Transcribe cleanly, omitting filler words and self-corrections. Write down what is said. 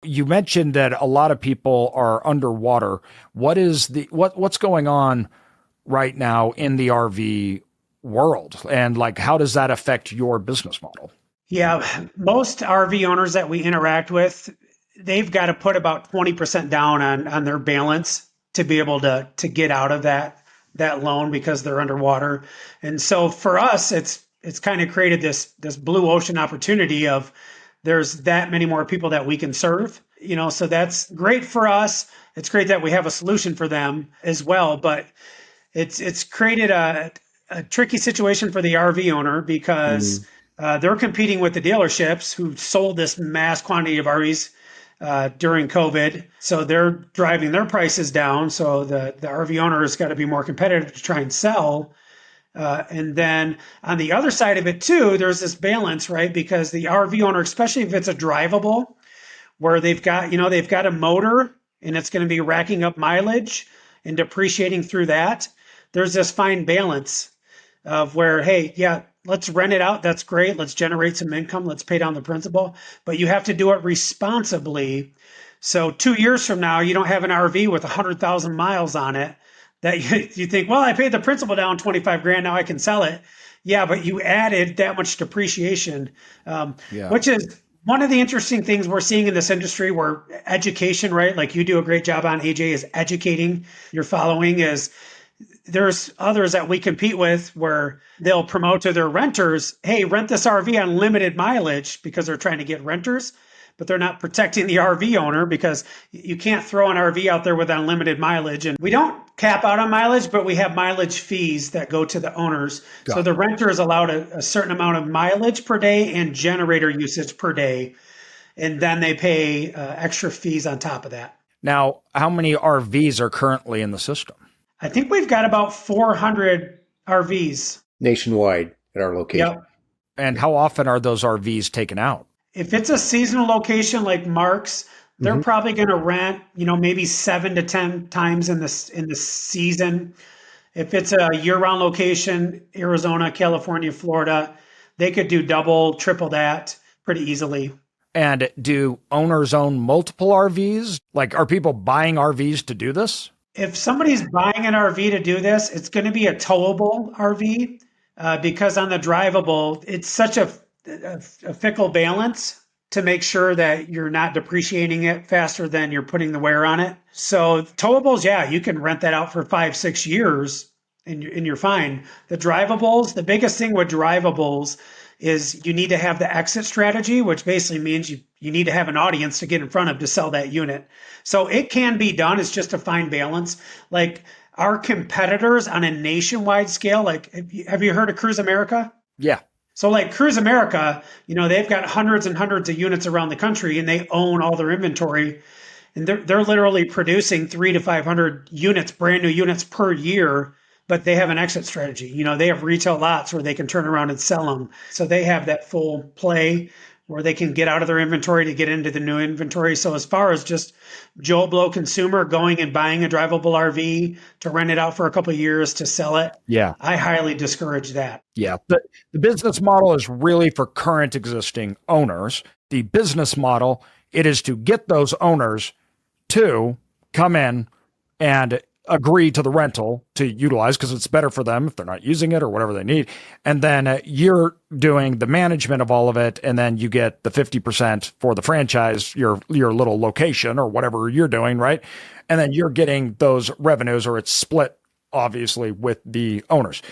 You mentioned that a lot of people are underwater. What's going on right now in the RV world? And like, how does that affect your business model? Yeah, most RV owners that we interact with, they've got to put about 20% down on their balance to be able to get out of that loan because they're underwater. And so for us, it's kind of created this blue ocean opportunity of there's that many more people that we can serve. So that's great for us. It's great that we have a solution for them as well, but it's created a tricky situation for the RV owner because they're competing with the dealerships who sold this mass quantity of RVs during COVID. So they're driving their prices down. So the RV owner has got to be more competitive to try and sell. And then on the other side of it too, there's this balance, right? Because the RV owner, especially if it's a drivable, where they've got a motor and it's going to be racking up mileage and depreciating through that. There's this fine balance of where, hey, yeah, let's rent it out. That's great. Let's generate some income. Let's pay down the principal, but you have to do it responsibly. So 2 years from now, you don't have an RV with 100,000 miles on it that you think, well, I paid the principal down 25 grand. Now I can sell it. Yeah, but you added that much depreciation, Yeah. which is one of the interesting things we're seeing in this industry where education, right? Like you do a great job on, AJ, is educating your following. Is there's others that we compete with where they'll promote to their renters, hey, rent this RV on limited mileage because they're trying to get renters, but they're not protecting the RV owner because you can't throw an RV out there with unlimited mileage. And we don't cap out on mileage, but we have mileage fees that go to the owners. So the Gotcha. renter is allowed a certain amount of mileage per day and generator usage per day. And then they pay extra fees on top of that. Now, how many RVs are currently in the system? I think we've got about 400 RVs. nationwide at our location. Yep. And how often are those RVs taken out? If it's a seasonal location like Mark's, they're Mhm. probably going to rent, maybe 7 to 10 times in the season. If it's a year-round location, Arizona, California, Florida, they could do double, triple that pretty easily. And do owners own multiple RVs? Like, are people buying RVs to do this? If somebody's buying an RV to do this, it's going to be a towable RV because on the drivable, it's such a fickle balance to make sure that you're not depreciating it faster than you're putting the wear on it. So towables, yeah, you can rent that out for 5, 6 years and you're fine. The drivables, the biggest thing with drivables is you need to have the exit strategy, which basically means you need to have an audience to get in front of to sell that unit. So it can be done. It's just a fine balance. Like our competitors on a nationwide scale, like have you heard of Cruise America? Yeah. So like Cruise America, they've got hundreds and hundreds of units around the country and they own all their inventory. And they're literally producing 300 to 500 units, brand new units per year, but they have an exit strategy. They have retail lots where they can turn around and sell them. So they have that full play where they can get out of their inventory to get into the new inventory. So as far as just Joe Blow consumer going and buying a drivable RV to rent it out for a couple of years to sell it, Yeah. I highly discourage that. Yeah. The business model is really for current existing owners. The business model, it is to get those owners to come in and agree to the rental to utilize because it's better for them if they're not using it or whatever they need. And then you're doing the management of all of it. And then you get the 50% for the franchise, your little location or whatever you're doing. Right. And then you're getting those revenues or it's split obviously with the owners.